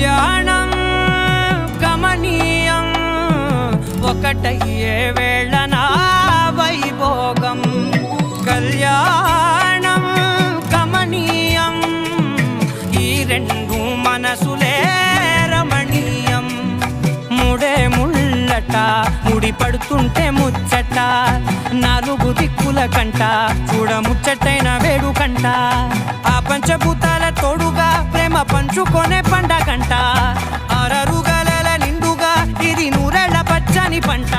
కళ్యాణం గమనీయం ఒకటయ్యే వేళ నా వైభోగం కళ్యాణం గమనీయం ఈ రెండు మనసులే రమణీయం ముడే ముళ్ళట ముడి పడుతుంటే ముచ్చట నాలుగు దిక్కుల కంట చూడ ముచ్చటైన వేడుకంట ఆ పంచభూతాల తోడుగా ప్రేమ పంచుకొనే పండగంట ఆరరుగల నిండుగా ఇది నూరెళ్ళ పచ్చని పంట